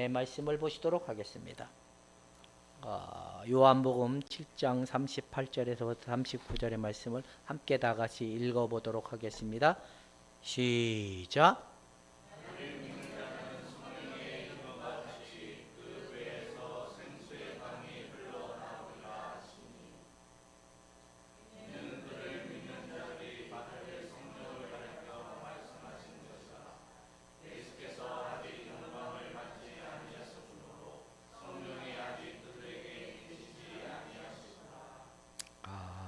말씀을 보시도록 하겠습니다. 요한복음 7장 38절에서부터 39절의 말씀을 함께 다 같이 읽어보도록 하겠습니다. 시작.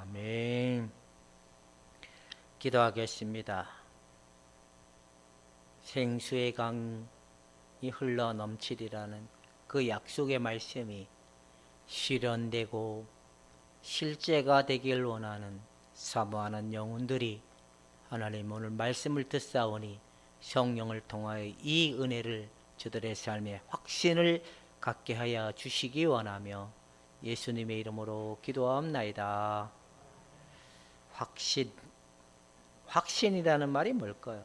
아멘. 기도하겠습니다. 생수의 강이 흘러 넘치리라는 그 약속의 말씀이 실현되고 실제가 되길 원하는 사모하는 영혼들이 하나님 오늘 말씀을 듣사오니 성령을 통하여 이 은혜를 저들의 삶에 확신을 갖게 하여 주시기 원하며 예수님의 이름으로 기도하옵나이다. 확신이라는 말이 뭘까요?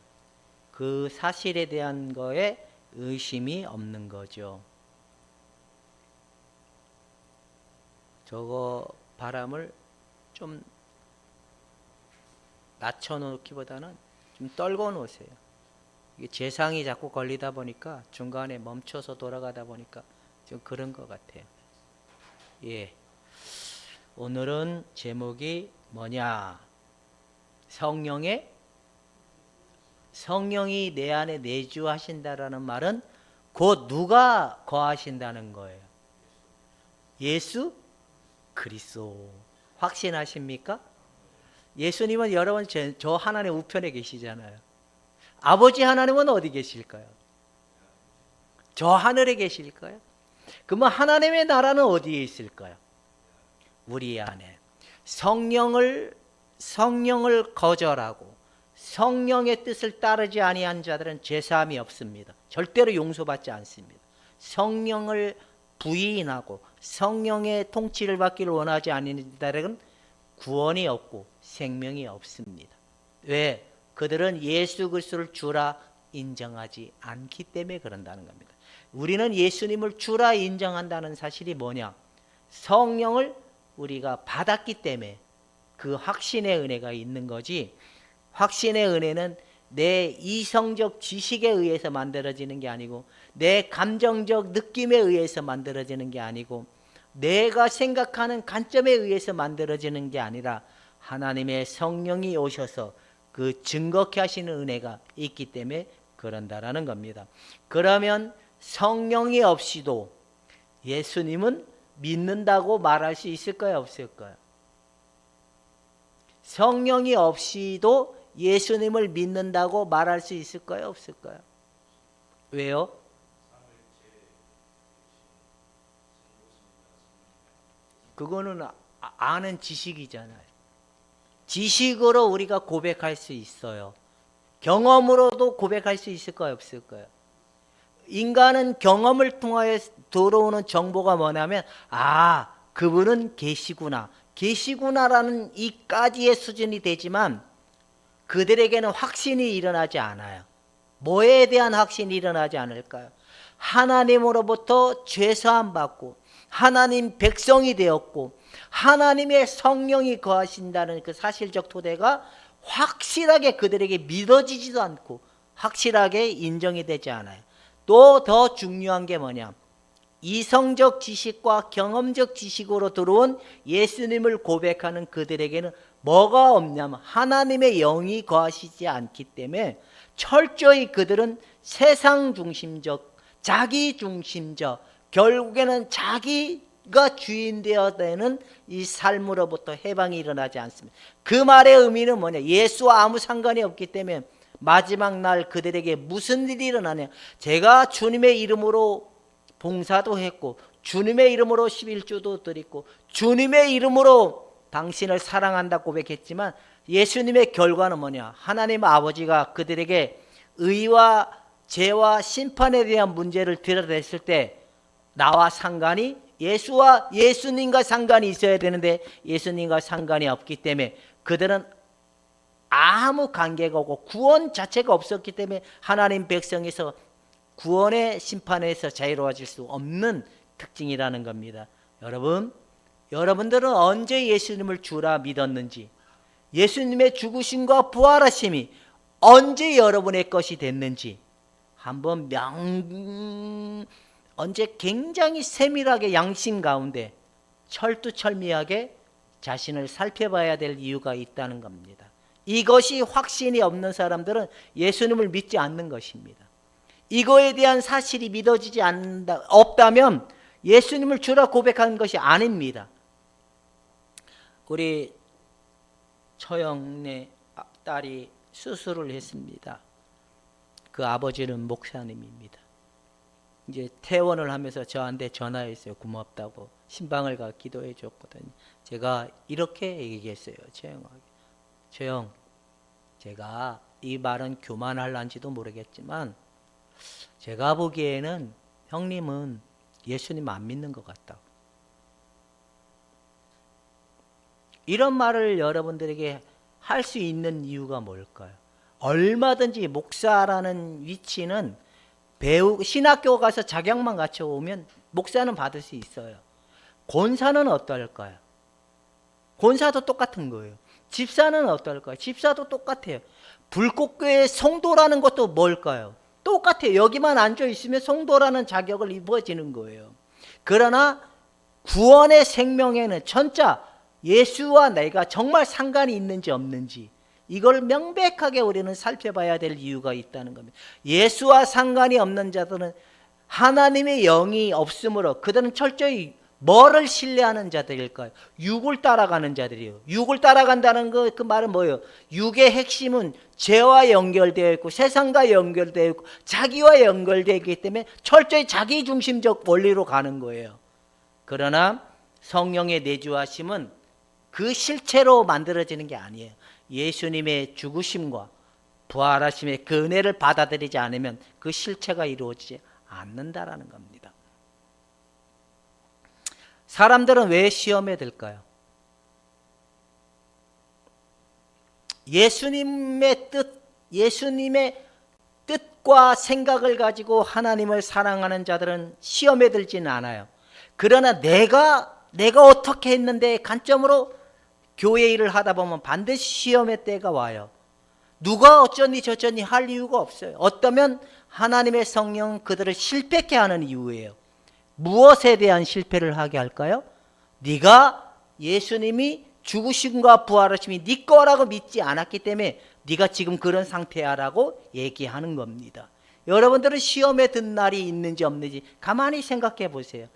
그 사실에 대한 거에 의심이 없는 거죠. 저거 바람을 좀 낮춰놓기보다는 좀 떨궈 놓으세요. 이게 재상이 자꾸 걸리다 보니까 중간에 멈춰서 돌아가다 보니까 좀 그런 것 같아요. 예. 오늘은 제목이 뭐냐? 성령이 내 안에 내주하신다라는 말은 곧 누가 거하신다는 거예요? 예수 그리스도. 확신하십니까? 예수님은 여러분 저 하나님 우편에 계시잖아요. 아버지 하나님은 어디 계실까요? 저 하늘에 계실까요? 그러면 하나님의 나라는 어디에 있을까요? 우리 안에. 성령을 거절하고 성령의 뜻을 따르지 아니한 자들은 죄사함이 없습니다. 절대로 용서받지 않습니다. 성령을 부인하고 성령의 통치를 받기를 원하지 않는 자들은 구원이 없고 생명이 없습니다. 왜? 그들은 예수 그리스도를 주라 인정하지 않기 때문에 그런다는 겁니다. 우리는 예수님을 주라 인정한다는 사실이 뭐냐? 성령을 우리가 받았기 때문에 그 확신의 은혜가 있는 거지. 확신의 은혜는 내 이성적 지식에 의해서 만들어지는 게 아니고 내 감정적 느낌에 의해서 만들어지는 게 아니고 내가 생각하는 관점에 의해서 만들어지는 게 아니라 하나님의 성령이 오셔서 그 증거케 하시는 은혜가 있기 때문에 그런다라는 겁니다. 그러면 성령이 없이도 예수님은 믿는다고 말할 수 있을까요? 없을까요? 성령이 없이도 예수님을 믿는다고 말할 수 있을까요? 없을까요? 왜요? 그거는 아는 지식이잖아요. 지식으로 우리가 고백할 수 있어요. 경험으로도 고백할 수 있을까요? 없을까요? 인간은 경험을 통하여 들어오는 정보가 뭐냐면 그분은 계시구나라는 이까지의 수준이 되지만 그들에게는 확신이 일어나지 않아요. 뭐에 대한 확신이 일어나지 않을까요? 하나님으로부터 죄사함 받고 하나님 백성이 되었고 하나님의 성령이 거하신다는 그 사실적 토대가 확실하게 그들에게 믿어지지도 않고 확실하게 인정이 되지 않아요. 또 더 중요한 게 뭐냐? 이성적 지식과 경험적 지식으로 들어온 예수님을 고백하는 그들에게는 뭐가 없냐면 하나님의 영이 거하시지 않기 때문에 철저히 그들은 세상 중심적, 자기 중심적, 결국에는 자기가 주인 되어야 되는 이 삶으로부터 해방이 일어나지 않습니다. 그 말의 의미는 뭐냐? 예수와 아무 상관이 없기 때문에 마지막 날 그들에게 무슨 일이 일어나냐? 제가 주님의 이름으로 봉사도 했고 주님의 이름으로 11조도 드리고 주님의 이름으로 당신을 사랑한다 고백했지만 예수님의 결과는 뭐냐? 하나님 아버지가 그들에게 의와 죄와 심판에 대한 문제를 들여댔을 때 나와 상관이 예수님과 상관이 있어야 되는데 예수님과 상관이 없기 때문에 그들은 아무 관계가 없고 구원 자체가 없었기 때문에 하나님 백성에서 구원의 심판에서 자유로워질 수 없는 특징이라는 겁니다. 여러분들은 언제 예수님을 주라 믿었는지, 예수님의 죽으심과 부활하심이 언제 여러분의 것이 됐는지 한번 언제 굉장히 세밀하게 양심 가운데 철두철미하게 자신을 살펴봐야 될 이유가 있다는 겁니다. 이것이 확신이 없는 사람들은 예수님을 믿지 않는 것입니다. 이거에 대한 사실이 믿어지지 없다면 예수님을 주라 고백하는 것이 아닙니다. 우리 처형네 딸이 수술을 했습니다. 그 아버지는 목사님입니다. 이제 퇴원을 하면서 저한테 전화했어요. 고맙다고 신방을 가 기도해 줬거든요. 제가 이렇게 얘기했어요. 최영, 제가 이 말은 교만할란지도 모르겠지만 제가 보기에는 형님은 예수님 안 믿는 것 같다. 이런 말을 여러분들에게 할 수 있는 이유가 뭘까요? 얼마든지 목사라는 위치는 신학교 가서 자격만 갖춰오면 목사는 받을 수 있어요. 권사는 어떨까요? 권사도 똑같은 거예요. 집사는 어떨까요? 집사도 똑같아요. 불꽃교회 성도라는 것도 뭘까요? 똑같아요. 여기만 앉아 있으면 성도라는 자격을 입어지는 거예요. 그러나 구원의 생명에는 전자 예수와 내가 정말 상관이 있는지 없는지 이걸 명백하게 우리는 살펴봐야 될 이유가 있다는 겁니다. 예수와 상관이 없는 자들은 하나님의 영이 없으므로 그들은 철저히 뭐를 신뢰하는 자들일까요? 육을 따라가는 자들이에요. 육을 따라간다는 그 말은 뭐예요? 육의 핵심은 죄와 연결되어 있고 세상과 연결되어 있고 자기와 연결되어 있기 때문에 철저히 자기중심적 원리로 가는 거예요. 그러나 성령의 내주하심은 그 실체로 만들어지는 게 아니에요. 예수님의 죽으심과 부활하심의 그 은혜를 받아들이지 않으면 그 실체가 이루어지지 않는다라는 겁니다. 사람들은 왜 시험에 들까요? 예수님의 뜻과 생각을 가지고 하나님을 사랑하는 자들은 시험에 들지는 않아요. 그러나 내가 어떻게 했는데 관점으로 교회 일을 하다 보면 반드시 시험의 때가 와요. 누가 어쩌니 저쩌니 할 이유가 없어요. 어쩌면 하나님의 성령은 그들을 실패케 하는 이유예요. 무엇에 대한 실패를 하게 할까요? 네가 예수님이 죽으심과 부활하심이 네 거라고 믿지 않았기 때문에 네가 지금 그런 상태야라고 얘기하는 겁니다. 여러분들은 시험에 든 날이 있는지 없는지 가만히 생각해 보세요.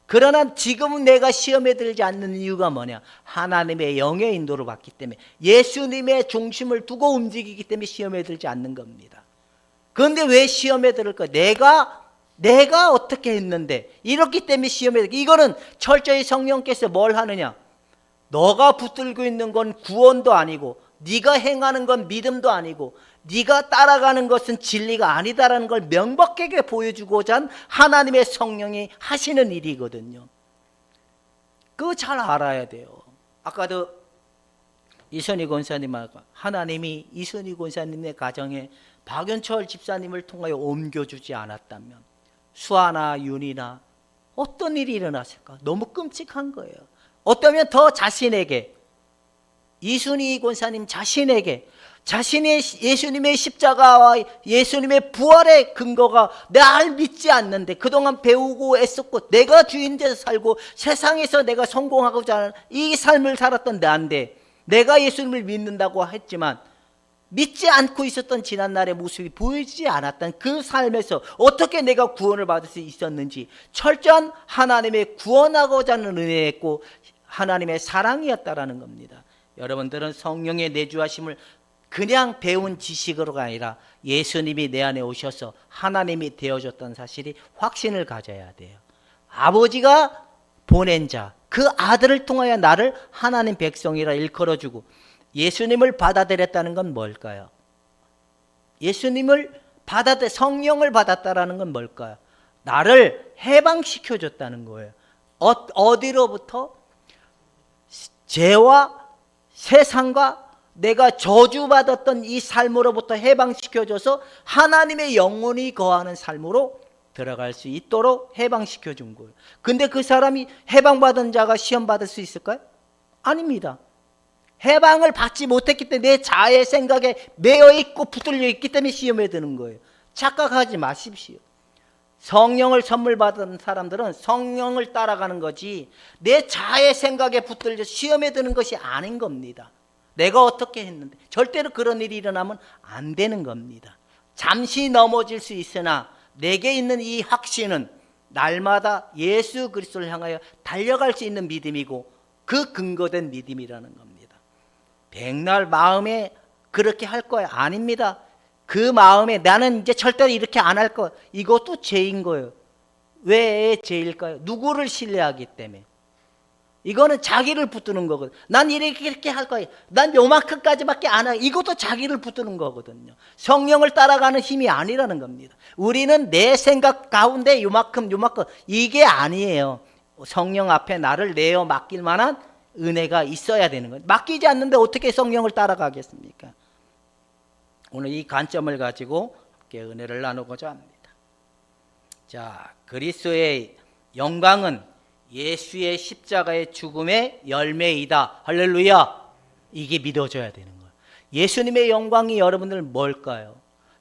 그러나 지금은 내가 시험에 들지 않는 이유가 뭐냐? 하나님의 영의 인도를 받기 때문에 예수님의 중심을 두고 움직이기 때문에 시험에 들지 않는 겁니다. 그런데 왜 시험에 들을까? 내가 어떻게 했는데 이렇기 때문에 시험에 들기. 이거는 철저히 성령께서 뭘 하느냐? 너가 붙들고 있는 건 구원도 아니고 네가 행하는 건 믿음도 아니고 네가 따라가는 것은 진리가 아니다라는 걸 명백하게 보여주고자 한 하나님의 성령이 하시는 일이거든요. 그거 잘 알아야 돼요. 아까도 이선희 권사님하고 하나님이 이선희 권사님의 가정에 박연철 집사님을 통하여 옮겨주지 않았다면 수아나 윤이나 어떤 일이 일어났을까? 너무 끔찍한 거예요. 어쩌면 더 자신에게 이순희 권사님 자신에게 자신의 예수님의 십자가와 예수님의 부활의 근거가 날 믿지 않는데 그동안 배우고 애썼고 내가 주인 돼서 살고 세상에서 내가 성공하고자 하는 이 삶을 살았던 나인데 내가 예수님을 믿는다고 했지만 믿지 않고 있었던 지난날의 모습이 보이지 않았던 그 삶에서 어떻게 내가 구원을 받을 수 있었는지 철저한 하나님의 구원하고자 하는 은혜였고 하나님의 사랑이었다라는 겁니다. 여러분들은 성령의 내주하심을 그냥 배운 지식으로가 아니라 예수님이 내 안에 오셔서 하나님이 되어줬던 사실이 확신을 가져야 돼요. 아버지가 보낸 자, 그 아들을 통하여 나를 하나님 백성이라 일컬어주고 예수님을 받아들였다는 건 뭘까요? 성령을 받았다라는 건 뭘까요? 나를 해방시켜줬다는 거예요. 어디로부터? 죄와 세상과 내가 저주받았던 이 삶으로부터 해방시켜줘서 하나님의 영혼이 거하는 삶으로 들어갈 수 있도록 해방시켜 준 거예요. 근데 그 사람이 해방받은 자가 시험 받을 수 있을까요? 아닙니다. 해방을 받지 못했기 때문에 내 자의 생각에 매여 있고 붙들려 있기 때문에 시험에 드는 거예요. 착각하지 마십시오. 성령을 선물 받은 사람들은 성령을 따라가는 거지 내 자의 생각에 붙들려 시험에 드는 것이 아닌 겁니다. 내가 어떻게 했는데 절대로 그런 일이 일어나면 안 되는 겁니다. 잠시 넘어질 수 있으나 내게 있는 이 확신은 날마다 예수 그리스도를 향하여 달려갈 수 있는 믿음이고 그 근거된 믿음이라는 겁니다. 백날 마음에 그렇게 할 거야? 아닙니다. 그 마음에 나는 이제 절대로 이렇게 안 할 거, 이것도 죄인 거예요. 왜 죄일까요? 누구를 신뢰하기 때문에. 이거는 자기를 붙드는 거거든. 난 이렇게 할 거야. 난 요만큼까지밖에 안 해. 이것도 자기를 붙드는 거거든요. 성령을 따라가는 힘이 아니라는 겁니다. 우리는 내 생각 가운데 요만큼 이게 아니에요. 성령 앞에 나를 내어 맡길 만한 은혜가 있어야 되는 거예요. 맡기지 않는데 어떻게 성령을 따라가겠습니까? 오늘 이 관점을 가지고 함께 은혜를 나누고자 합니다. 자, 그리스도의 영광은 예수의 십자가의 죽음의 열매이다. 할렐루야. 이게 믿어져야 되는 거예요. 예수님의 영광이 여러분들 뭘까요?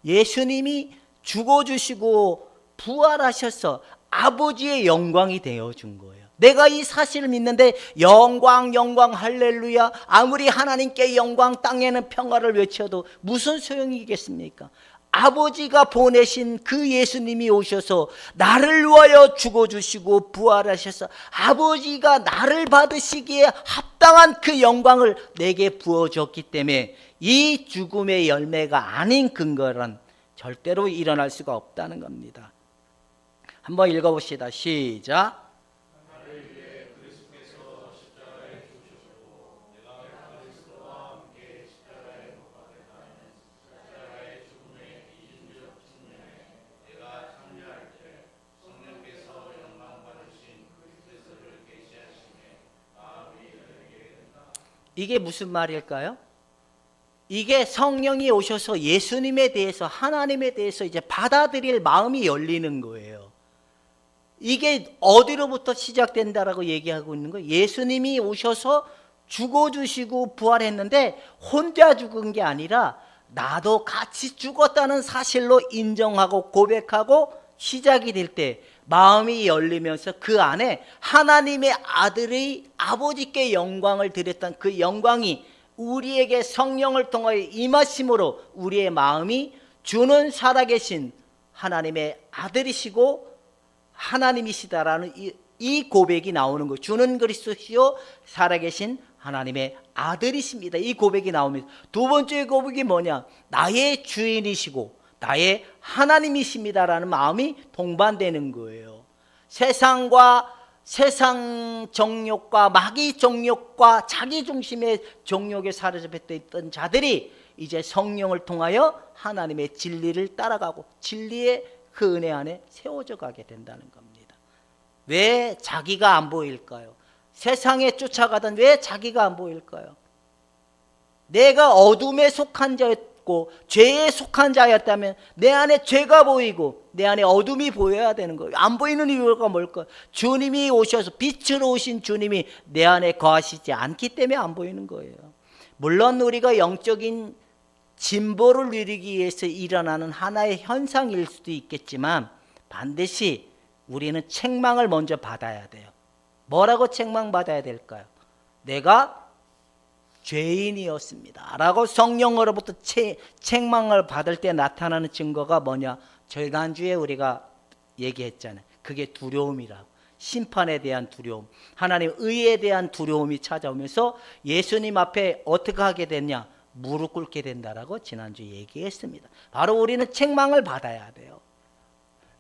예수님이 죽어주시고 부활하셔서 아버지의 영광이 되어준 거예요. 내가 이 사실을 믿는데 영광 할렐루야 아무리 하나님께 영광 땅에는 평화를 외쳐도 무슨 소용이겠습니까? 아버지가 보내신 그 예수님이 오셔서 나를 위하여 죽어주시고 부활하셔서 아버지가 나를 받으시기에 합당한 그 영광을 내게 부어줬기 때문에 이 죽음의 열매가 아닌 근거란 절대로 일어날 수가 없다는 겁니다. 한번 읽어봅시다. 시작. 이게 무슨 말일까요? 이게 성령이 오셔서 예수님에 대해서 하나님에 대해서 이제 받아들일 마음이 열리는 거예요. 이게 어디로부터 시작된다라고 얘기하고 있는 거예요. 예수님이 오셔서 죽어주시고 부활했는데 혼자 죽은 게 아니라 나도 같이 죽었다는 사실로 인정하고 고백하고 시작이 될 때 마음이 열리면서 그 안에 하나님의 아들의 아버지께 영광을 드렸던 그 영광이 우리에게 성령을 통하여 임하심으로 우리의 마음이 주는 살아계신 하나님의 아들이시고 하나님이시다라는 이 고백이 나오는 거예요. 주는 그리스도시요 살아계신 하나님의 아들이십니다. 이 고백이 나옵니다. 두 번째 고백이 뭐냐? 나의 주인이시고 나의 하나님이십니다라는 마음이 동반되는 거예요. 세상과 세상 정욕과 마귀 정욕과 자기 중심의 정욕에 사로잡혔던 자들이 이제 성령을 통하여 하나님의 진리를 따라가고 진리의 그 은혜 안에 세워져 가게 된다는 겁니다. 왜 자기가 안 보일까요? 세상에 쫓아가던 왜 자기가 안 보일까요? 내가 어둠에 속한 자였고 죄에 속한 자였다면 내 안에 죄가 보이고 내 안에 어둠이 보여야 되는 거예요. 안 보이는 이유가 뭘까요? 주님이 오셔서 빛으로 오신 주님이 내 안에 거하시지 않기 때문에 안 보이는 거예요. 물론 우리가 영적인 진보를 누리기 위해서 일어나는 하나의 현상일 수도 있겠지만 반드시 우리는 책망을 먼저 받아야 돼요. 뭐라고 책망받아야 될까요? 내가 죄인이었습니다 라고 성령으로부터 책망을 받을 때 나타나는 증거가 뭐냐? 지난주에 우리가 얘기했잖아요. 그게 두려움이라고. 심판에 대한 두려움, 하나님 의에 대한 두려움이 찾아오면서 예수님 앞에 어떻게 하게 됐냐? 무릎 꿇게 된다라고 지난주에 얘기했습니다. 바로 우리는 책망을 받아야 돼요.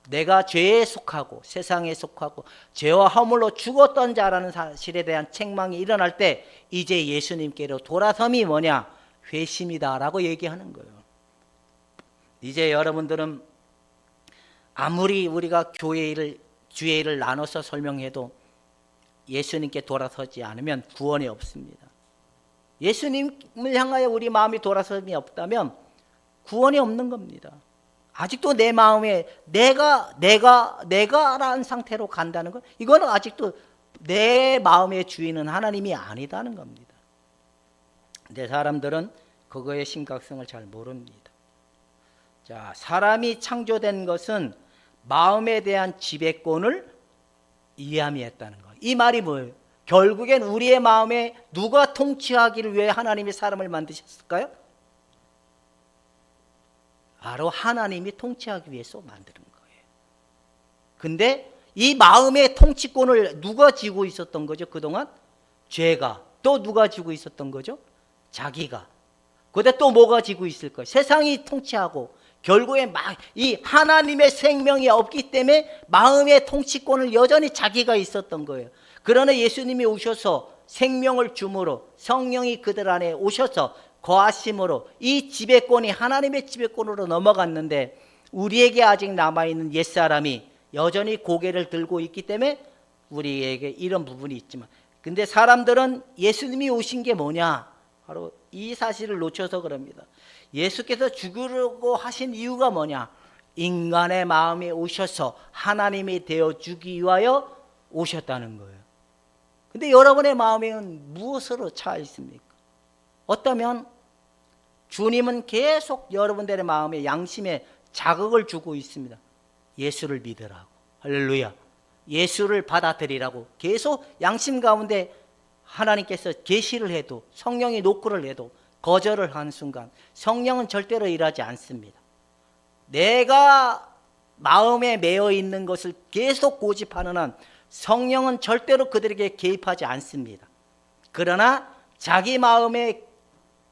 내가 죄에 속하고 세상에 속하고 죄와 허물로 죽었던 자라는 사실에 대한 책망이 일어날 때 이제 예수님께로 돌아섬이 뭐냐? 회심이다라고 얘기하는 거예요. 이제 여러분들은 아무리 우리가 주의를 나눠서 설명해도 예수님께 돌아서지 않으면 구원이 없습니다. 예수님을 향하여 우리 마음이 돌아섬이 없다면 구원이 없는 겁니다. 아직도 내 마음에 내가라는 상태로 간다는 것, 이거는 아직도 내 마음의 주인은 하나님이 아니다는 겁니다. 근데 사람들은 그거의 심각성을 잘 모릅니다. 자, 사람이 창조된 것은 마음에 대한 지배권을 이해함이 했다는 거. 이 말이 뭐예요? 결국엔 우리의 마음에 누가 통치하기를 위해 하나님이 사람을 만드셨을까요? 바로 하나님이 통치하기 위해서 만드는 거예요. 근데 이 마음의 통치권을 누가 쥐고 있었던 거죠? 그동안? 죄가. 또 누가 쥐고 있었던 거죠? 자기가. 그런데 또 뭐가 쥐고 있을 거예요? 세상이 통치하고 결국에 이 하나님의 생명이 없기 때문에 마음의 통치권을 여전히 자기가 있었던 거예요. 그러나 예수님이 오셔서 생명을 주므로 성령이 그들 안에 오셔서 거하심으로 이 지배권이 하나님의 지배권으로 넘어갔는데 우리에게 아직 남아있는 옛사람이 여전히 고개를 들고 있기 때문에 우리에게 이런 부분이 있지만, 근데 사람들은 예수님이 오신 게 뭐냐? 바로 이 사실을 놓쳐서 그럽니다. 예수께서 죽으려고 하신 이유가 뭐냐? 인간의 마음에 오셔서 하나님이 되어주기 위하여 오셨다는 거예요. 근데 여러분의 마음에는 무엇으로 차 있습니까? 어쩌면 주님은 계속 여러분들의 마음에 양심에 자극을 주고 있습니다. 예수를 믿으라고, 할렐루야, 예수를 받아들이라고 계속 양심 가운데 하나님께서 계시를 해도, 성령이 노크를 해도 거절을 하는 순간 성령은 절대로 일하지 않습니다. 내가 마음에 매여 있는 것을 계속 고집하는 한 성령은 절대로 그들에게 개입하지 않습니다. 그러나 자기 마음에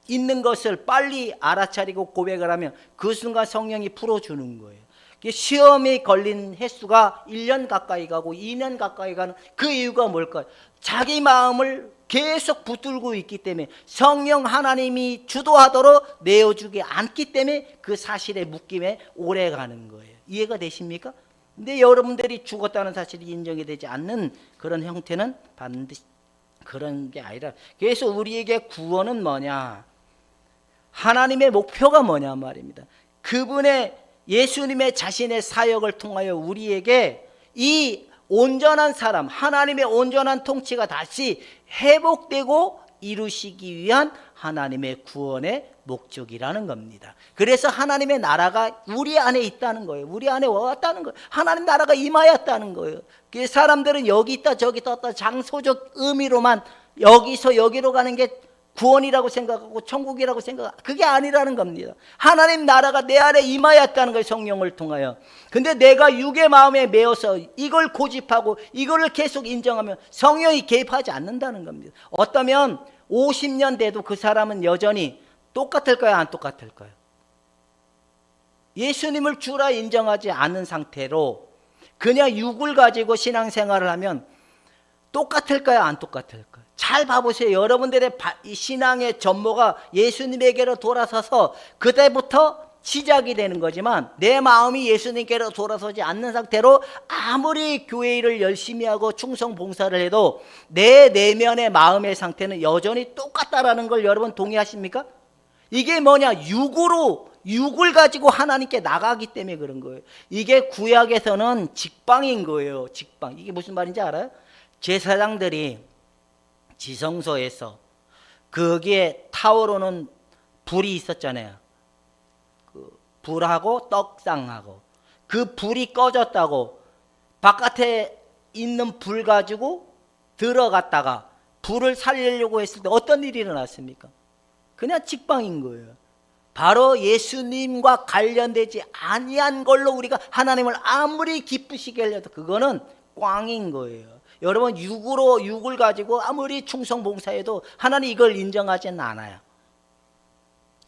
있는 것을 빨리 알아차리고 고백을 하면 그 순간 성령이 풀어주는 거예요. 시험이 걸린 횟수가 1년 가까이 가고 2년 가까이 가는 그 이유가 뭘까요? 자기 마음을 계속 붙들고 있기 때문에, 성령 하나님이 주도하도록 내어주지 않기 때문에 그 사실의 묶임에 오래 가는 거예요. 이해가 되십니까? 근데 여러분들이 죽었다는 사실이 인정이 되지 않는 그런 형태는 반드시 그런 게 아니라, 그래서 우리에게 구원은 뭐냐? 하나님의 목표가 뭐냐 말입니다. 그분의 예수님의 자신의 사역을 통하여 우리에게 이 온전한 사람, 하나님의 온전한 통치가 다시 회복되고 이루시기 위한 하나님의 구원의 목적이라는 겁니다. 그래서 하나님의 나라가 우리 안에 있다는 거예요. 우리 안에 왔다는 거예요. 하나님 나라가 임하였다는 거예요. 사람들은 여기 있다 저기 있다 장소적 의미로만 여기서 여기로 가는 게 구원이라고 생각하고 천국이라고 생각하고, 그게 아니라는 겁니다. 하나님 나라가 내 안에 임하였다는 거예요, 성령을 통하여. 근데 내가 육의 마음에 매어서 이걸 고집하고 이거를 계속 인정하면 성령이 개입하지 않는다는 겁니다. 어쩌면 50년 돼도 그 사람은 여전히 똑같을까요, 안 똑같을까요? 예수님을 주라 인정하지 않은 상태로 그냥 육을 가지고 신앙생활을 하면 똑같을까요, 안 똑같을까요? 잘 봐보세요. 여러분들의 신앙의 전모가 예수님에게로 돌아서서 그때부터 시작이 되는 거지만, 내 마음이 예수님께로 돌아서지 않는 상태로 아무리 교회 일을 열심히 하고 충성 봉사를 해도 내 내면의 마음의 상태는 여전히 똑같다라는 걸 여러분 동의하십니까? 이게 뭐냐? 육을 가지고 하나님께 나가기 때문에 그런 거예요. 이게 구약에서는 직방인 거예요. 직방. 이게 무슨 말인지 알아요? 제사장들이 지성소에서 거기에 타오르는 불이 있었잖아요. 그 불하고 떡상하고, 그 불이 꺼졌다고 바깥에 있는 불 가지고 들어갔다가 불을 살리려고 했을 때 어떤 일이 일어났습니까? 그냥 직방인 거예요. 바로 예수님과 관련되지 아니한 걸로 우리가 하나님을 아무리 기쁘시게 하려도 그거는 꽝인 거예요. 여러분, 육을 가지고 아무리 충성 봉사해도 하나님 이걸 인정하지는 않아요.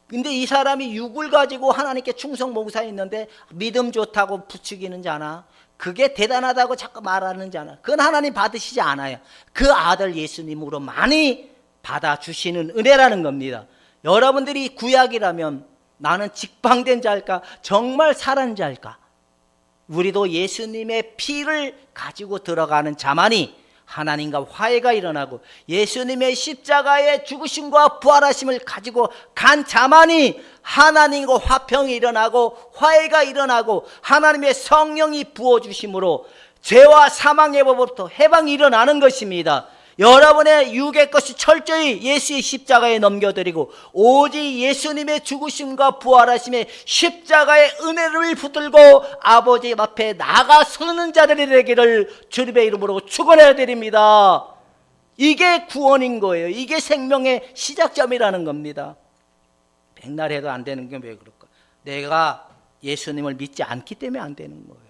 근데 이 사람이 육을 가지고 하나님께 충성 봉사했는데 믿음 좋다고 부추기는 자나, 그게 대단하다고 자꾸 말하는 자나, 그건 하나님 받으시지 않아요. 그 아들 예수님으로 많이 받아주시는 은혜라는 겁니다. 여러분들이 구약이라면 나는 직방된 자일까, 정말 살은 자일까? 우리도 예수님의 피를 가지고 들어가는 자만이 하나님과 화해가 일어나고 예수님의 십자가의 죽으심과 부활하심을 가지고 간 자만이 하나님과 화평이 일어나고 화해가 일어나고 하나님의 성령이 부어주심으로 죄와 사망의 법으로부터 해방이 일어나는 것입니다. 여러분의 육의 것이 철저히 예수의 십자가에 넘겨드리고 오직 예수님의 죽으심과 부활하심의 십자가의 은혜를 붙들고 아버지 앞에 나가서는 자들이 되기를 주님의 이름으로 축원해 드립니다. 이게 구원인 거예요. 이게 생명의 시작점이라는 겁니다. 백날 해도 안 되는 게 왜 그럴까? 내가 예수님을 믿지 않기 때문에 안 되는 거예요.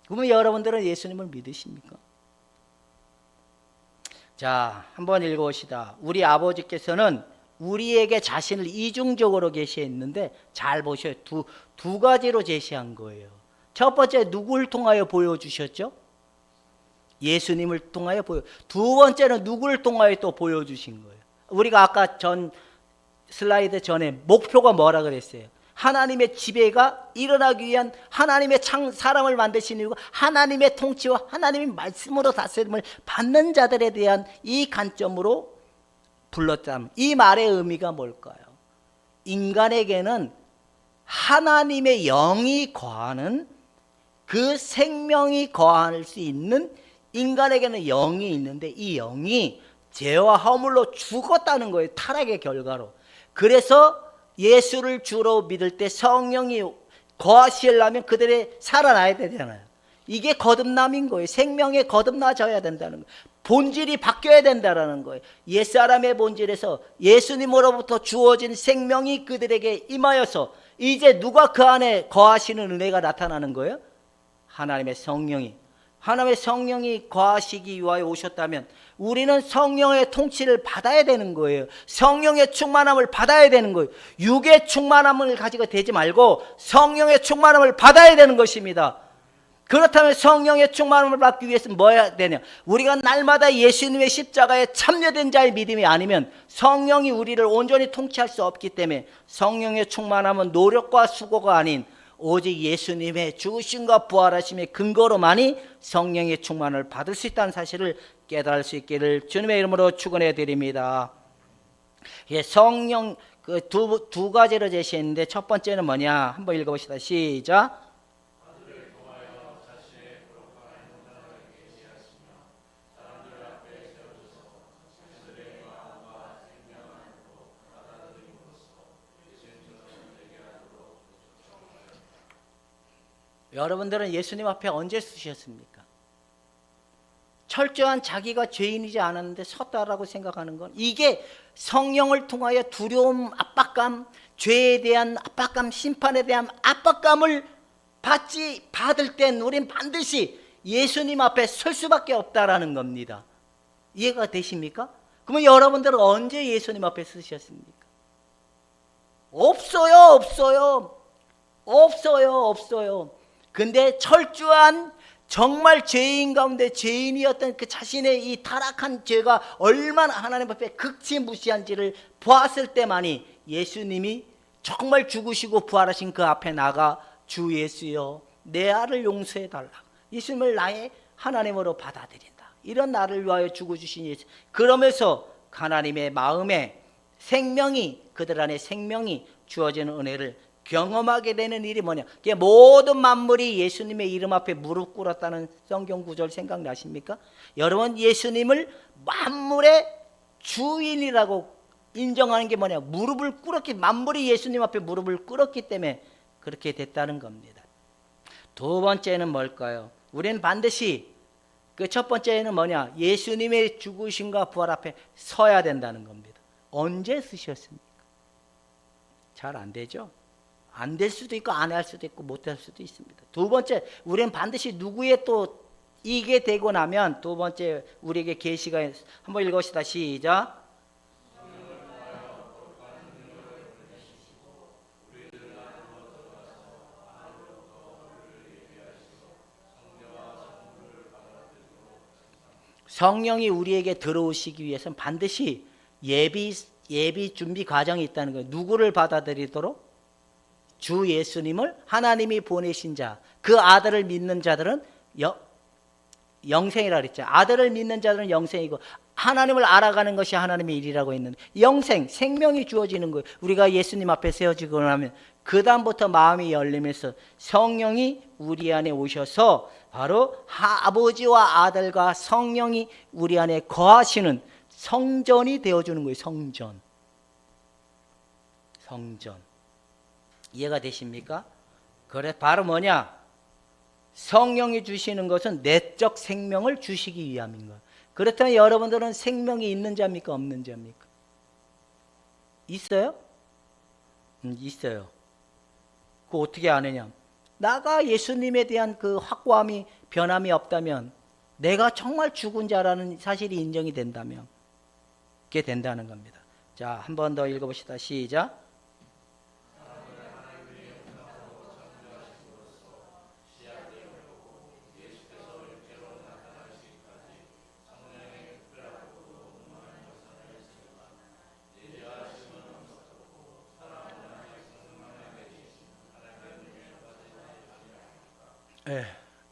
그러면 여러분들은 예수님을 믿으십니까? 자, 한번 읽어봅시다. 우리 아버지께서는 우리에게 자신을 이중적으로 계시했는데 잘 보셔요. 두 가지로 제시한 거예요. 첫 번째, 누구를 통하여 보여주셨죠? 예수님을 통하여 두 번째는 누구를 통하여 또 보여주신 거예요. 우리가 아까 전 슬라이드 전에 목표가 뭐라 그랬어요? 하나님의 지배가 일어나기 위한 하나님의 사람을 만드신 이유가 하나님의 통치와 하나님의 말씀으로 다스림을 받는 자들에 대한 이 관점으로 불렀다면 이 말의 의미가 뭘까요? 인간에게는 하나님의 영이 거하는 그 생명이 거할 수 있는 인간에게는 영이 있는데 이 영이 죄와 허물로 죽었다는 거예요. 타락의 결과로. 그래서 예수를 주로 믿을 때 성령이 거하시려면 그들이 살아나야 되잖아요. 이게 거듭남인 거예요. 생명에 거듭나져야 된다는 거예요. 본질이 바뀌어야 된다는 거예요. 옛사람의 본질에서 예수님으로부터 주어진 생명이 그들에게 임하여서 이제 누가 그 안에 거하시는 은혜가 나타나는 거예요? 하나님의 성령이 거하시기 위하여 오셨다면 우리는 성령의 통치를 받아야 되는 거예요. 성령의 충만함을 받아야 되는 거예요. 육의 충만함을 가지고 되지 말고 성령의 충만함을 받아야 되는 것입니다. 그렇다면 성령의 충만함을 받기 위해서는 뭐 해야 되냐? 우리가 날마다 예수님의 십자가에 참여된 자의 믿음이 아니면 성령이 우리를 온전히 통치할 수 없기 때문에 성령의 충만함은 노력과 수고가 아닌 오직 예수님의 죽으심과 부활하심의 근거로만이 성령의 충만을 받을 수 있다는 사실을 깨달을 수 있기를 주님의 이름으로 축원해 드립니다. 성령 두 가지로 제시했는데 첫 번째는 뭐냐? 한번 읽어봅시다. 시작. 여러분들은 예수님 앞에 언제 쓰셨습니까? 철저한 자기가 죄인이지 않았는데 섰다라고 생각하는 건 이게 성령을 통하여 두려움, 압박감, 죄에 대한 압박감, 심판에 대한 압박감을 받을 땐 우린 반드시 예수님 앞에 설 수밖에 없다라는 겁니다. 이해가 되십니까? 그러면 여러분들은 언제 예수님 앞에 쓰셨습니까? 없어요. 근데 철저한 정말 죄인 가운데 죄인이었던 그 자신의 이 타락한 죄가 얼마나 하나님 앞에 극치무시한지를 보았을 때만이 예수님이 정말 죽으시고 부활하신 그 앞에 나가 주 예수여 내 아를 용서해달라. 예수님을 나의 하나님으로 받아들인다. 이런 나를 위하여 죽어주신 예수. 그러면서 하나님의 마음에 그들 안에 생명이 주어지는 은혜를 경험하게 되는 일이 뭐냐? 모든 만물이 예수님의 이름 앞에 무릎 꿇었다는 성경 구절 생각나십니까? 여러분 예수님을 만물의 주인이라고 인정하는 게 뭐냐? 만물이 예수님 앞에 무릎을 꿇었기 때문에 그렇게 됐다는 겁니다. 두 번째는 뭘까요? 우리는 반드시 그 첫 번째는 뭐냐? 예수님의 죽으심과 부활 앞에 서야 된다는 겁니다. 언제 쓰셨습니까? 잘 안 되죠? 안 될 수도 있고 안 할 수도 있고 못 할 수도 있습니다. 두 번째, 우리는 반드시 누구의 또 이게 되고 나면 두 번째 우리에게 계시가 한번 읽읍시다. 시작. 성령이 우리에게 들어오시기 위해서는 반드시 예비 준비 과정이 있다는 거예요. 누구를 받아들이도록? 주 예수님을 하나님이 보내신 자, 그 아들을 믿는 자들은 영생이라 그랬죠. 아들을 믿는 자들은 영생이고 하나님을 알아가는 것이 하나님의 일이라고 했는데 영생, 생명이 주어지는 거예요. 우리가 예수님 앞에 세워지고 나면 그 다음부터 마음이 열리면서 성령이 우리 안에 오셔서 바로 아버지와 아들과 성령이 우리 안에 거하시는 성전이 되어주는 거예요. 성전. 이해가 되십니까? 그래 바로 뭐냐? 성령이 주시는 것은 내적 생명을 주시기 위함인 거예요. 그렇다면 여러분들은 생명이 있는 자입니까? 없는 자입니까? 있어요? 있어요. 그거 어떻게 아느냐? 나가 예수님에 대한 그 확고함이 변함이 없다면 내가 정말 죽은 자라는 사실이 인정이 된다면 그게 된다는 겁니다. 자, 한 번 더 읽어봅시다. 시작.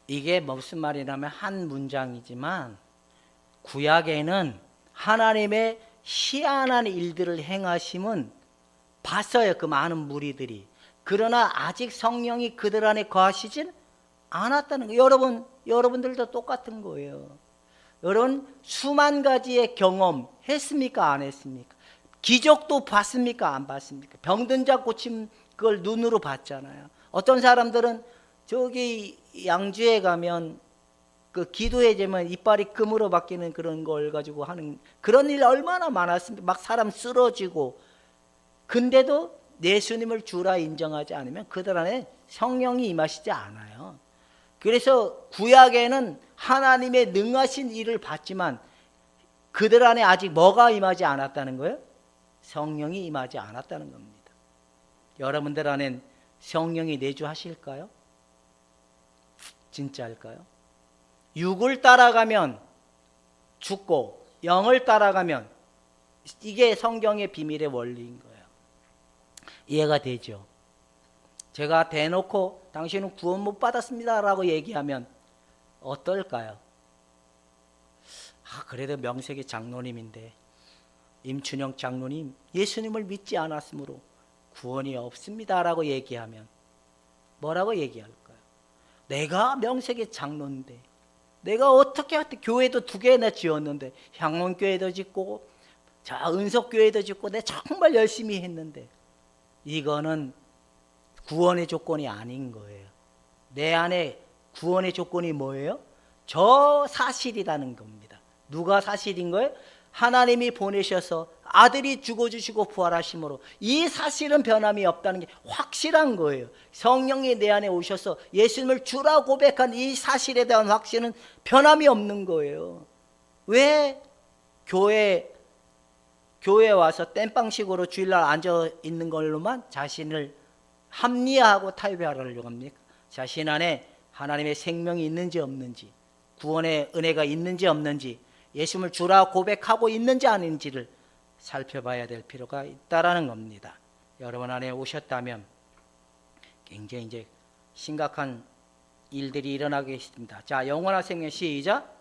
이게 무슨 말이냐면 한 문장이지만 구약에는 하나님의 희한한 일들을 행하심은 봤어요. 그 많은 무리들이. 그러나 아직 성령이 그들 안에 거하시진 않았다는 거예요. 여러분들도 똑같은 거예요. 여러분 수만 가지의 경험 했습니까? 안 했습니까? 기적도 봤습니까? 안 봤습니까? 병든 자 고침 그걸 눈으로 봤잖아요. 어떤 사람들은 저기 양주에 가면 그 기도해 주면 이빨이 금으로 바뀌는 그런 걸 가지고 하는 그런 일 얼마나 많았습니까? 막 사람 쓰러지고. 근데도 예수님을 주라 인정하지 않으면 그들 안에 성령이 임하시지 않아요. 그래서 구약에는 하나님의 능하신 일을 봤지만 그들 안에 아직 뭐가 임하지 않았다는 거예요? 성령이 임하지 않았다는 겁니다. 여러분들 안엔 성령이 내주하실까요? 진짜일까요? 육을 따라가면 죽고 영을 따라가면 이게 성경의 비밀의 원리인 거예요. 이해가 되죠? 제가 대놓고 당신은 구원 못 받았습니다 라고 얘기하면 어떨까요? 그래도 명색이 장로님인데 임춘영 장로님 예수님을 믿지 않았으므로 구원이 없습니다 라고 얘기하면 뭐라고 얘기할까요? 내가 명색의 장로인데 내가 어떻게 교회도 2개나 지었는데 향원교회도 짓고 자 은석교회도 짓고 내가 정말 열심히 했는데 이거는 구원의 조건이 아닌 거예요. 내 안에 구원의 조건이 뭐예요? 저 사실이라는 겁니다. 누가 사실인 거예요? 하나님이 보내셔서 아들이 죽어주시고 부활하심으로 이 사실은 변함이 없다는 게 확실한 거예요. 성령이 내 안에 오셔서 예수님을 주라 고백한 이 사실에 대한 확신은 변함이 없는 거예요. 왜 교회에 와서 땜빵식으로 주일날 앉아 있는 걸로만 자신을 합리화하고 타협하려고 합니까? 자신 안에 하나님의 생명이 있는지 없는지, 구원의 은혜가 있는지 없는지, 예수님을 주라 고백하고 있는지 아닌지를 살펴봐야 될 필요가 있다라는 겁니다. 여러분 안에 오셨다면 굉장히 이제 심각한 일들이 일어나게 있습니다. 자, 영원한 생명 시작.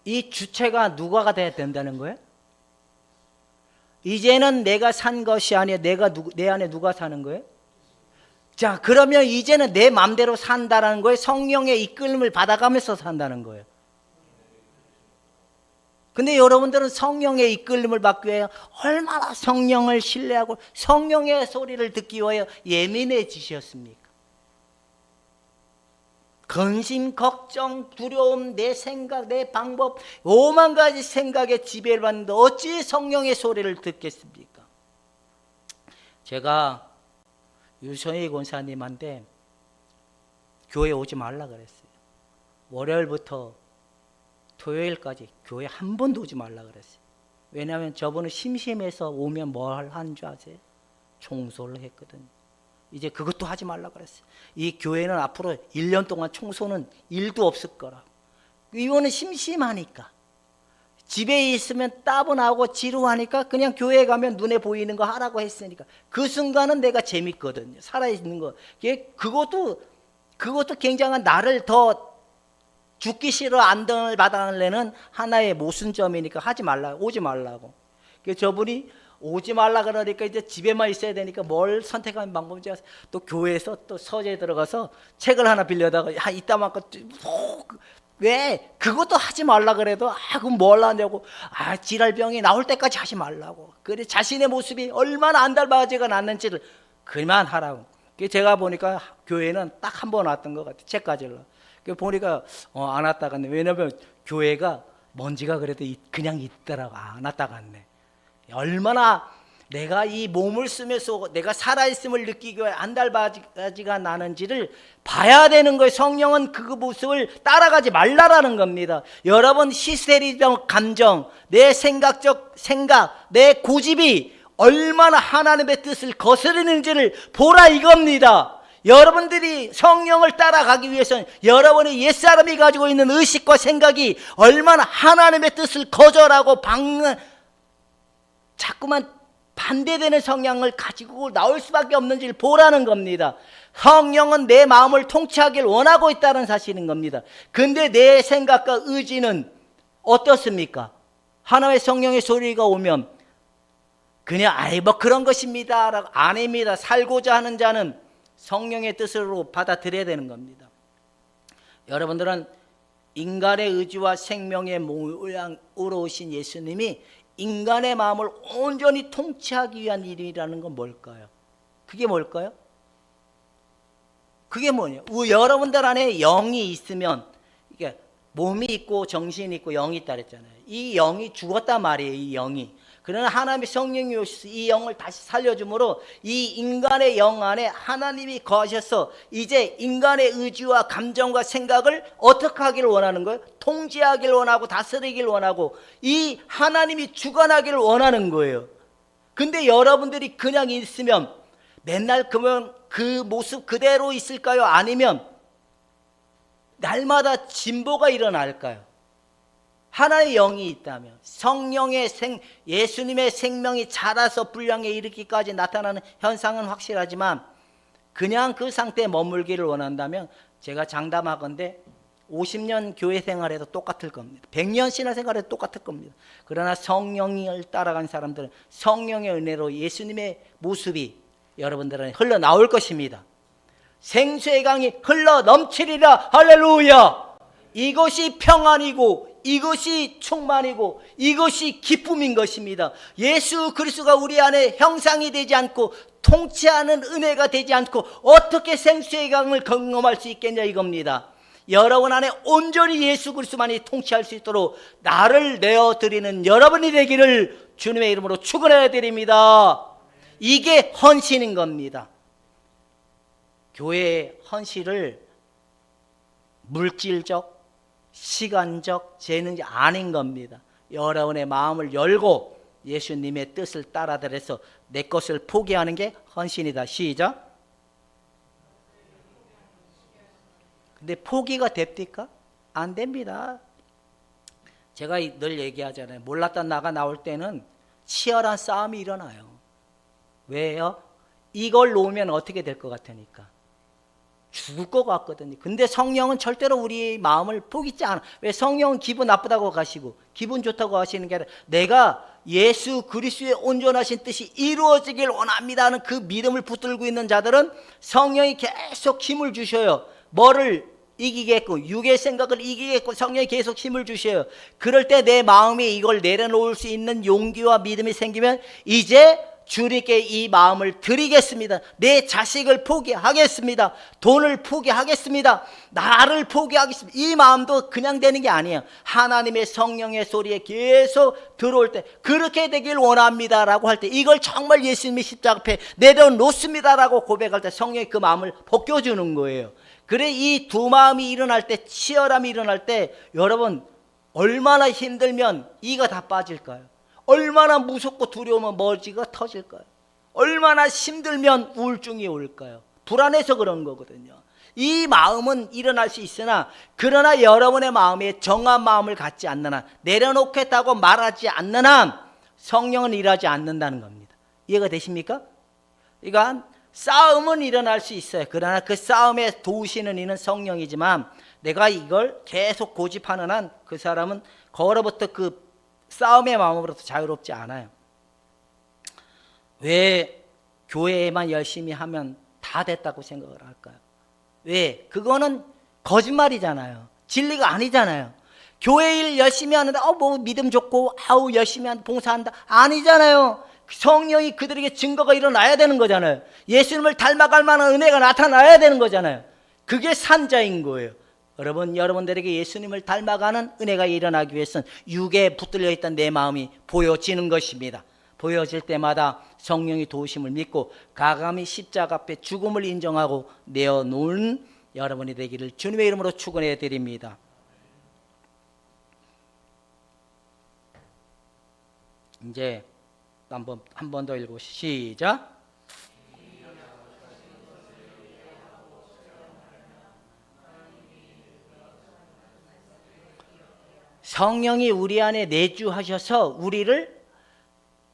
이 주체가 누가가 돼야 된다는 거예요? 이제는 내가 산 것이 아니라 내 안에 누가 사는 거예요? 자, 그러면 이제는 내 마음대로 산다는 거예요? 성령의 이끌림을 받아가면서 산다는 거예요? 근데 여러분들은 성령의 이끌림을 받기 위해 얼마나 성령을 신뢰하고 성령의 소리를 듣기 위해 예민해지셨습니까? 근심, 걱정, 두려움, 내 생각, 내 방법 5만 가지 생각에 지배를 받는데 어찌 성령의 소리를 듣겠습니까? 제가 유선희 권사님한테 교회 오지 말라 그랬어요. 월요일부터 토요일까지 교회 한 번도 오지 말라 그랬어요. 왜냐하면 저분은 심심해서 오면 뭘 하는 줄 아세요? 청소를 했거든요. 이제 그것도 하지 말라 그랬어요. 이 교회는 앞으로 1년 동안 청소는 일도 없을 거라고. 이거는 심심하니까. 집에 있으면 따분하고 지루하니까 그냥 교회 가면 눈에 보이는 거 하라고 했으니까 그 순간은 내가 재밌거든요. 살아있는 거. 그것도 굉장한 나를 더 죽기 싫어 안정을 받아내는 하나의 모순점이니까 하지 말라, 오지 말라고. 그래서 저분이 오지 말라 그러니까 이제 집에만 있어야 되니까 뭘 선택하는 방법인지 또 교회에서 또 서재에 들어가서 책을 하나 빌려다가 야 이따만큼 왜 그것도 하지 말라 그래도 그럼 뭘 하냐고 지랄병이 나올 때까지 하지 말라고. 그래 자신의 모습이 얼마나 안달바지가 났는지를 그만하라고. 제가 보니까 교회는 딱 한 번 왔던 것 같아. 책 가지러. 보니까 안 왔다 갔네. 왜냐면 교회가 먼지가 그래도 그냥 있더라고. 안 왔다 갔네. 얼마나 내가 이 몸을 쓰면서 내가 살아있음을 느끼기 위해 안달바지가 나는지를 봐야 되는 거예요. 성령은 그 모습을 따라가지 말라라는 겁니다. 여러분 히스테리적 감정, 내 생각, 내 고집이 얼마나 하나님의 뜻을 거스르는지를 보라 이겁니다. 여러분들이 성령을 따라가기 위해서는 여러분의 옛사람이 가지고 있는 의식과 생각이 얼마나 하나님의 뜻을 거절하고 자꾸만 반대되는 성향을 가지고 나올 수밖에 없는지를 보라는 겁니다. 성령은 내 마음을 통치하길 원하고 있다는 사실인 겁니다. 근데 내 생각과 의지는 어떻습니까? 하나님의 성령의 소리가 오면 그냥 뭐 그런 것입니다 라고 아닙니다. 살고자 하는 자는 성령의 뜻으로 받아들여야 되는 겁니다. 여러분들은 인간의 의지와 생명의 모양으로 오신 예수님이 인간의 마음을 온전히 통치하기 위한 일이라는 건 뭘까요? 그게 뭘까요? 그게 뭐냐? 여러분들 안에 영이 있으면 이게 몸이 있고 정신이 있고 영이 있다 그랬잖아요. 이 영이 죽었단 말이에요. 이 영이. 그러나 하나님의 성령이 오셔서 이 영을 다시 살려줌으로 이 인간의 영 안에 하나님이 거하셔서 이제 인간의 의지와 감정과 생각을 어떻게 하기를 원하는 거예요? 통제하기를 원하고 다스리기를 원하고 이 하나님이 주관하기를 원하는 거예요. 근데 여러분들이 그냥 있으면 맨날 그러면 그 모습 그대로 있을까요? 아니면 날마다 진보가 일어날까요? 하나의 영이 있다면 성령의 예수님의 생명이 자라서 분량에 이르기까지 나타나는 현상은 확실하지만 그냥 그 상태에 머물기를 원한다면 제가 장담하건대 50년 교회 생활에도 똑같을 겁니다. 100년 신앙 생활에도 똑같을 겁니다. 그러나 성령을 따라간 사람들은 성령의 은혜로 예수님의 모습이 여러분들은 흘러나올 것입니다. 생수의 강이 흘러 넘치리라. 할렐루야. 이것이 평안이고 이것이 충만이고 이것이 기쁨인 것입니다. 예수 그리스도가 우리 안에 형상이 되지 않고 통치하는 은혜가 되지 않고 어떻게 생수의 강을 경험할 수 있겠냐 이겁니다. 여러분 안에 온전히 예수 그리스도만이 통치할 수 있도록 나를 내어드리는 여러분이 되기를 주님의 이름으로 축원해 드립니다. 이게 헌신인 겁니다. 교회의 헌신을 물질적 시간적 재능이 아닌 겁니다. 여러분의 마음을 열고 예수님의 뜻을 따라들여서 내 것을 포기하는 게 헌신이다. 시작. 근데 포기가 됩니까? 안 됩니다. 제가 늘 얘기하잖아요. 몰랐던 나가 나올 때는 치열한 싸움이 일어나요. 왜요? 이걸 놓으면 어떻게 될 것 같으니까. 죽을 것 같거든요. 근데 성령은 절대로 우리 마음을 포기치 않아. 왜? 성령은 기분 나쁘다고 가시고 기분 좋다고 하시는 게 아니라 내가 예수 그리스도의 온전하신 뜻이 이루어지길 원합니다 하는 그 믿음을 붙들고 있는 자들은 성령이 계속 힘을 주셔요. 뭐를 이기겠고 육의 생각을 이기겠고 성령이 계속 힘을 주셔요. 그럴 때 내 마음이 이걸 내려놓을 수 있는 용기와 믿음이 생기면 이제 주님께 이 마음을 드리겠습니다. 내 자식을 포기하겠습니다. 돈을 포기하겠습니다. 나를 포기하겠습니다. 이 마음도 그냥 되는 게 아니에요. 하나님의 성령의 소리에 계속 들어올 때 그렇게 되길 원합니다 라고 할 때 이걸 정말 예수님이 십자가 앞에 내려놓습니다 라고 고백할 때 성령이 그 마음을 벗겨주는 거예요. 그래 이 두 마음이 일어날 때 치열함이 일어날 때 여러분 얼마나 힘들면 이가 다 빠질까요? 얼마나 무섭고 두려우면 머지가 터질까요? 얼마나 힘들면 우울증이 올까요? 불안해서 그런 거거든요. 이 마음은 일어날 수 있으나 그러나 여러분의 마음에 정한 마음을 갖지 않는 한, 내려놓겠다고 말하지 않는 한 성령은 일하지 않는다는 겁니다. 이해가 되십니까? 그러니까 싸움은 일어날 수 있어요. 그러나 그 싸움에 도우시는 이는 성령이지만 내가 이걸 계속 고집하는 한 그 사람은 거로부터 그 싸움의 마음으로부터 자유롭지 않아요. 왜 교회에만 열심히 하면 다 됐다고 생각을 할까요? 왜? 그거는 거짓말이잖아요. 진리가 아니잖아요. 교회 일 열심히 하는데 뭐 믿음 좋고 열심히 봉사한다 아니잖아요. 성령이 그들에게 증거가 일어나야 되는 거잖아요. 예수님을 닮아갈 만한 은혜가 나타나야 되는 거잖아요. 그게 산자인 거예요. 여러분들에게 예수님을 닮아가는 은혜가 일어나기 위해서는 육에 붙들려 있던 내 마음이 보여지는 것입니다. 보여질 때마다 성령이 도우심을 믿고 가감히 십자가 앞에 죽음을 인정하고 내어놓은 여러분이 되기를 주님의 이름으로 축원해 드립니다. 이제 한 번 더 읽고 시작. 성령이 우리 안에 내주하셔서 우리를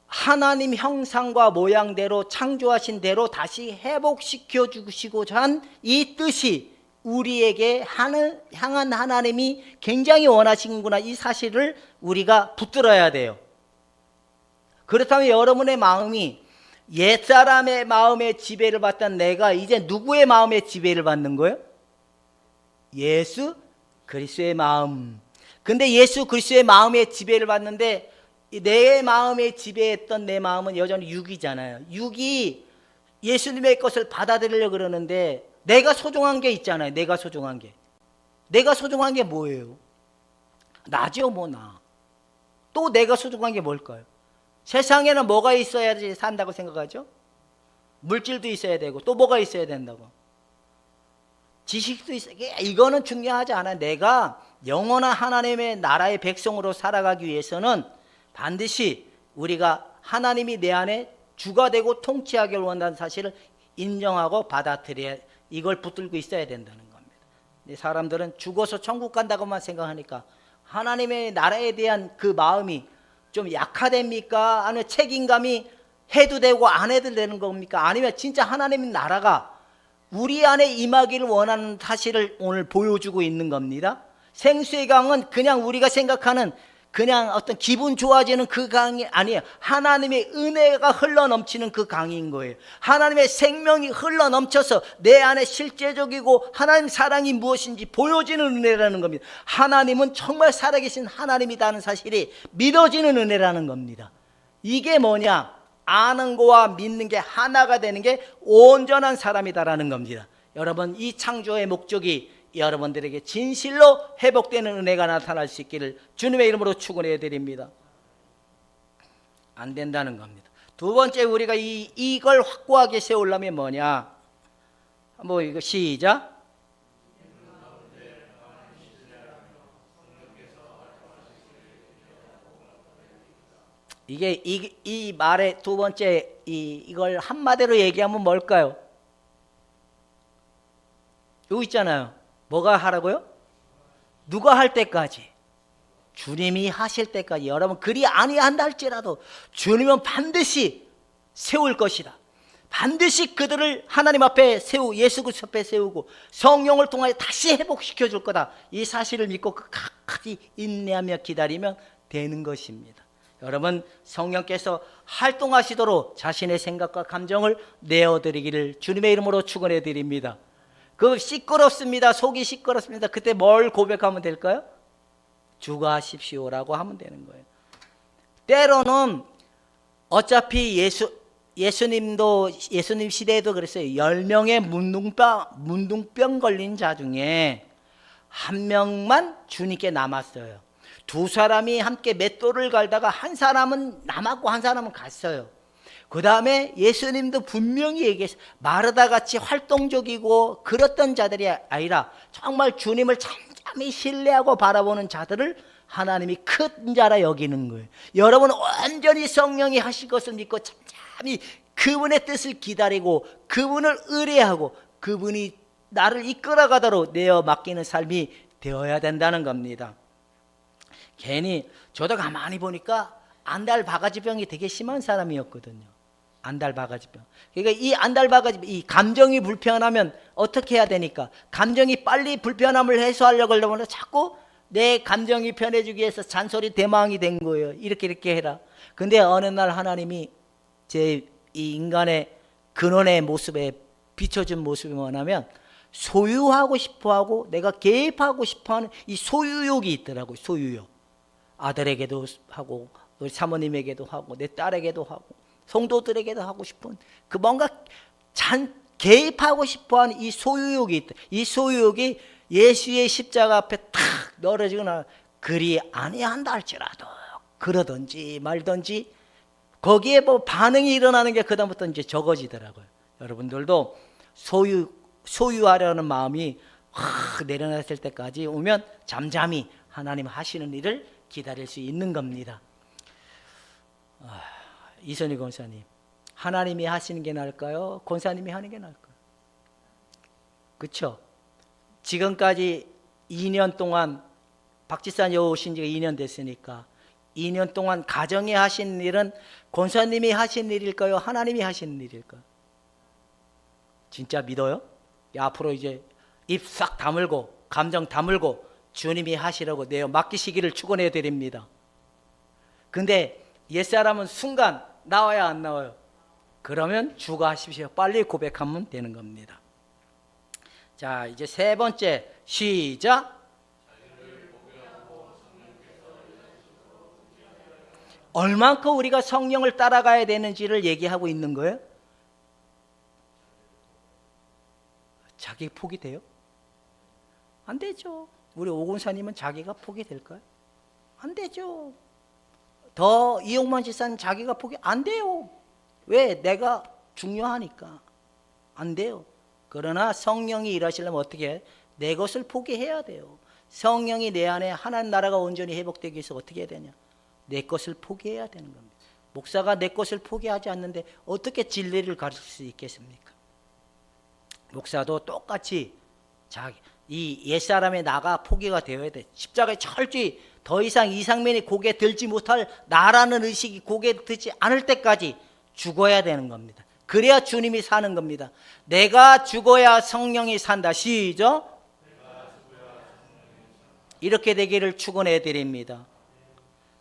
하나님 형상과 모양대로 창조하신 대로 다시 회복시켜 주시고자 한 이 뜻이 우리에게 향한 하나님이 굉장히 원하시는구나, 이 사실을 우리가 붙들어야 돼요. 그렇다면 여러분의 마음이 옛사람의 마음의 지배를 받던 내가 이제 누구의 마음의 지배를 받는 거예요? 예수 그리스도의 마음. 근데 예수 그리스도의 마음의 지배를 받는데 내 마음에 지배했던 내 마음은 여전히 육이잖아요. 육이 예수님의 것을 받아들이려고 그러는데 내가 소중한 게 있잖아요. 내가 소중한 게 뭐예요? 나죠, 뭐 나. 또 내가 소중한 게 뭘까요? 세상에는 뭐가 있어야지 산다고 생각하죠? 물질도 있어야 되고 또 뭐가 있어야 된다고? 지식도 있어야. 이거는 중요하지 않아요. 내가 영원한 하나님의 나라의 백성으로 살아가기 위해서는 반드시 우리가 하나님이 내 안에 주가 되고 통치하기를 원한다는 사실을 인정하고 받아들여야, 이걸 붙들고 있어야 된다는 겁니다. 사람들은 죽어서 천국 간다고만 생각하니까 하나님의 나라에 대한 그 마음이 좀 약화됩니까? 아니면 책임감이 해도 되고 안 해도 되는 겁니까? 아니면 진짜 하나님의 나라가 우리 안에 임하기를 원하는 사실을 오늘 보여주고 있는 겁니다. 생수의 강은 그냥 우리가 생각하는 그냥 어떤 기분 좋아지는 그 강이 아니에요. 하나님의 은혜가 흘러넘치는 그 강인 거예요. 하나님의 생명이 흘러넘쳐서 내 안에 실제적이고 하나님 사랑이 무엇인지 보여지는 은혜라는 겁니다. 하나님은 정말 살아계신 하나님이라는 사실이 믿어지는 은혜라는 겁니다. 이게 뭐냐? 아는 거와 믿는 게 하나가 되는 게 온전한 사람이다라는 겁니다. 여러분, 이 창조의 목적이 여러분들에게 진실로 회복되는 은혜가 나타날 수 있기를 주님의 이름으로 축원해 드립니다. 안 된다는 겁니다. 두 번째, 우리가 이걸 확고하게 세우려면 뭐냐? 한번 이거 시작. 이게 이 말의 두 번째, 이걸 한마디로 얘기하면 뭘까요? 여기 있잖아요. 뭐가 하라고요? 누가 할 때까지? 주님이 하실 때까지. 여러분, 그리 아니한다 할지라도 주님은 반드시 세울 것이다. 반드시 그들을 하나님 앞에 예수 그리스도 앞에 세우고 성령을 통하여 다시 회복시켜 줄 거다. 이 사실을 믿고 끝까지 인내하며 기다리면 되는 것입니다. 여러분, 성령께서 활동하시도록 자신의 생각과 감정을 내어드리기를 주님의 이름으로 축원해 드립니다. 그 시끄럽습니다. 속이 시끄럽습니다. 그때 뭘 고백하면 될까요? 주가 하십시오라고 하면 되는 거예요. 때로는 어차피 예수님 시대에도 그랬어요. 10명의 문둥병 걸린 자 중에 한 명만 주님께 남았어요. 두 사람이 함께 맷돌을 갈다가 한 사람은 남았고 한 사람은 갔어요. 그 다음에 예수님도 분명히 얘기했어요. 마르다 같이 활동적이고 그랬던 자들이 아니라 정말 주님을 잠잠히 신뢰하고 바라보는 자들을 하나님이 큰 자라 여기는 거예요. 여러분, 온전히 성령이 하실 것을 믿고 잠잠히 그분의 뜻을 기다리고 그분을 의뢰하고 그분이 나를 이끌어가도록 내어 맡기는 삶이 되어야 된다는 겁니다. 괜히 저도 가만히 보니까 안달 바가지병이 되게 심한 사람이었거든요. 안달 바가지병. 그러니까 이 안달 바가지, 이 감정이 불편하면 어떻게 해야 되니까, 감정이 빨리 불편함을 해소하려고 하려면 자꾸 내 감정이 편해지기 위해서 잔소리 대망이 된 거예요. 이렇게 해라. 근데 어느 날 하나님이 제 이 인간의 근원의 모습에 비춰준 모습이 뭐냐면, 소유하고 싶어하고 내가 개입하고 싶어하는 이 소유욕이 있더라고요. 소유욕. 아들에게도 하고 우리 사모님에게도 하고 내 딸에게도 하고 성도들에게도 하고 싶은 그 뭔가 개입하고 싶어하는 이 소유욕이 있다. 이 소유욕이 예수의 십자가 앞에 탁 널어지고 나 그리 아니한다 할지라도 그러든지 말든지 거기에 뭐 반응이 일어나는 게 그다음부터 이제 적어지더라고요. 여러분들도 소유하려는 마음이 확 내려놨을 때까지 오면 잠잠히 하나님 하시는 일을 기다릴 수 있는 겁니다. 이선희 권사님, 하나님이 하시는 게 나을까요? 권사님이 하는 게 나을까요? 그렇죠? 지금까지 2년 동안 박지사님 오신 지가 2년 됐으니까 2년 동안 가정에 하신 일은 권사님이 하신 일일까요? 하나님이 하시는 일일까요? 진짜 믿어요? 앞으로 이제 입 싹 다물고 감정 다물고 주님이 하시라고 내어 맡기시기를 축원해 드립니다. 근데 옛사람은 순간 나와야 안 나와요? 그러면 주가 하십시오. 빨리 고백하면 되는 겁니다. 자, 이제 세 번째 시작. 얼만큼 우리가 성령을 따라가야 되는지를 얘기하고 있는 거예요. 자기 포기 돼요? 안 되죠. 우리 오군사님은 자기가 포기 될까요? 안 되죠. 더 이용만 지사는 자기가 포기 안 돼요. 왜? 내가 중요하니까 안 돼요. 그러나 성령이 일하시려면 어떻게 해? 내 것을 포기해야 돼요. 성령이 내 안에 하나님 나라가 온전히 회복되기 위해서 어떻게 해야 되냐? 내 것을 포기해야 되는 겁니다. 목사가 내 것을 포기하지 않는데 어떻게 진리를 가르칠 수 있겠습니까? 목사도 똑같이 이 옛사람의 나가 포기가 되어야 돼. 십자가에 철저히 더 이상 이상민이 고개 들지 못할 나라는 의식이 고개 들지 않을 때까지 죽어야 되는 겁니다. 그래야 주님이 사는 겁니다. 내가 죽어야 성령이 산다. 시작. 이렇게 되기를 축원해 드립니다.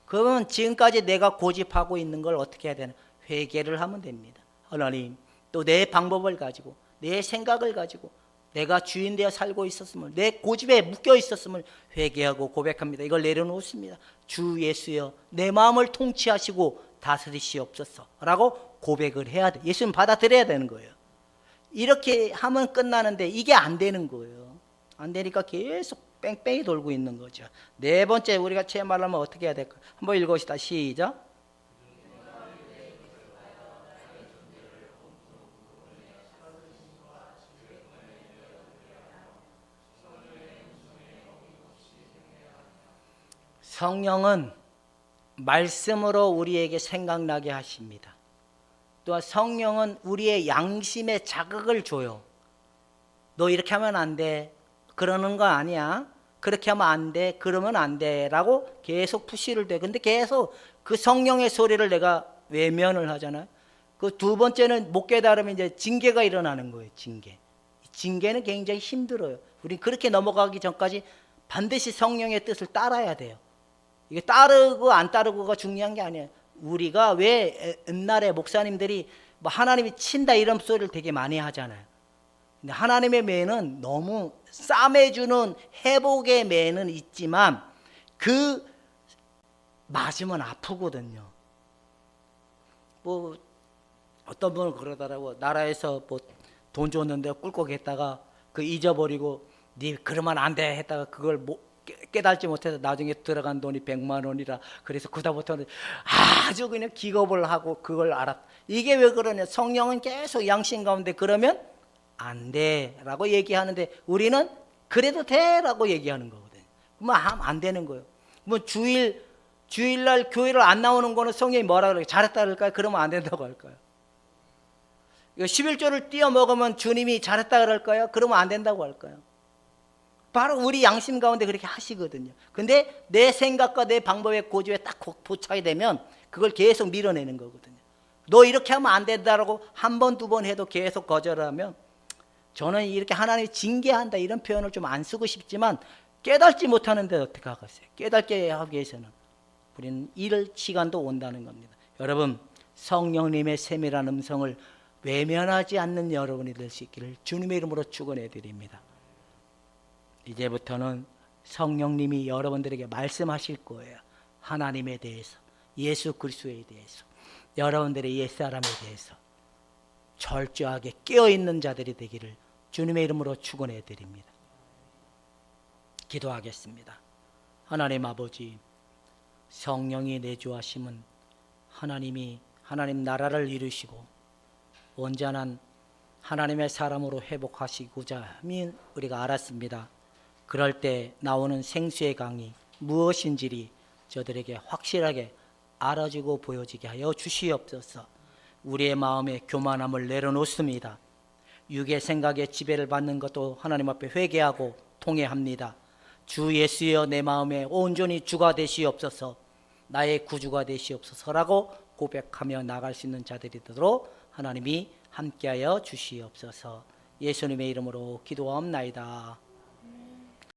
그러면 지금까지 내가 고집하고 있는 걸 어떻게 해야 되나? 회개를 하면 됩니다. 하나님, 또 내 방법을 가지고 내 생각을 가지고 내가 주인 되어 살고 있었음을, 내 고집에 묶여 있었음을 회개하고 고백합니다. 이걸 내려놓습니다. 주 예수여, 내 마음을 통치하시고 다스리시옵소서 라고 고백을 해야 돼. 예수님 받아들여야 되는 거예요. 이렇게 하면 끝나는데 이게 안 되는 거예요. 안 되니까 계속 뺑뺑이 돌고 있는 거죠. 네 번째 우리가 체험하려면 어떻게 해야 될까? 한번 읽어봅시다. 시작. 성령은 말씀으로 우리에게 생각나게 하십니다. 또 성령은 우리의 양심에 자극을 줘요. 너 이렇게 하면 안 돼. 그러는 거 아니야. 그렇게 하면 안 돼. 그러면 안 돼. 라고 계속 푸시를 돼. 근데 계속 그 성령의 소리를 내가 외면을 하잖아요. 그 두 번째는 못 깨달으면 이제 징계가 일어나는 거예요. 징계는 굉장히 힘들어요. 우린 그렇게 넘어가기 전까지 반드시 성령의 뜻을 따라야 돼요. 이게 따르고 안 따르고가 중요한 게 아니에요. 우리가 왜 옛날에 목사님들이 뭐 하나님이 친다 이런 소리를 되게 많이 하잖아요. 근데 하나님의 매는 너무 싸매주는 회복의 매는 있지만 그 맞으면 아프거든요. 뭐 어떤 분은 그러더라고. 나라에서 뭐 돈 줬는데 꿀꺽했다가 그 잊어버리고 네 그러면 안 돼 했다가 그걸 깨달지 못해서 나중에 들어간 돈이 100만 원이라 그래서 그다음부터는 아주 그냥 기겁을 하고 그걸 알았다. 이게 왜 그러냐? 성령은 계속 양심 가운데 그러면 안 돼라고 얘기하는데 우리는 그래도 돼라고 얘기하는 거거든요. 그러면 안 되는 거예요. 뭐 주일날 교회를 안 나오는 거는 성령이 뭐라 그래요? 잘했다 그럴까요? 그러면 안 된다고 할까요? 이거 11조를 띄어 먹으면 주님이 잘했다 그럴까요? 그러면 안 된다고 할까요? 바로 우리 양심 가운데 그렇게 하시거든요. 근데 내 생각과 내 방법의 고집에 딱 도착이 되면 그걸 계속 밀어내는 거거든요. 너 이렇게 하면 안 된다라고 한 번, 두 번 해도 계속 거절하면, 저는 이렇게 하나님이 징계한다 이런 표현을 좀 안 쓰고 싶지만 깨닫지 못하는데 어떻게 하겠어요? 깨닫게 하기 위해서는 우리는 이럴 시간도 온다는 겁니다. 여러분, 성령님의 세밀한 음성을 외면하지 않는 여러분이 될 수 있기를 주님의 이름으로 축원해 드립니다. 이제부터는 성령님이 여러분들에게 말씀하실 거예요. 하나님에 대해서, 예수 그리스도에 대해서, 여러분들의 옛사람에 대해서 철저하게 깨어있는 자들이 되기를 주님의 이름으로 축원해 드립니다. 기도하겠습니다. 하나님 아버지, 성령이 내주하심은 하나님이 하나님 나라를 이루시고 온전한 하나님의 사람으로 회복하시고자 함인 우리가 알았습니다. 그럴 때 나오는 생수의 강이 무엇인지를 저들에게 확실하게 알아주고 보여지게 하여 주시옵소서. 우리의 마음에 교만함을 내려놓습니다. 육의 생각에 지배를 받는 것도 하나님 앞에 회개하고 통회합니다. 주 예수여 내 마음에 온전히 주가 되시옵소서, 나의 구주가 되시옵소서라고 고백하며 나갈 수 있는 자들이 되도록 하나님이 함께하여 주시옵소서. 예수님의 이름으로 기도하옵나이다.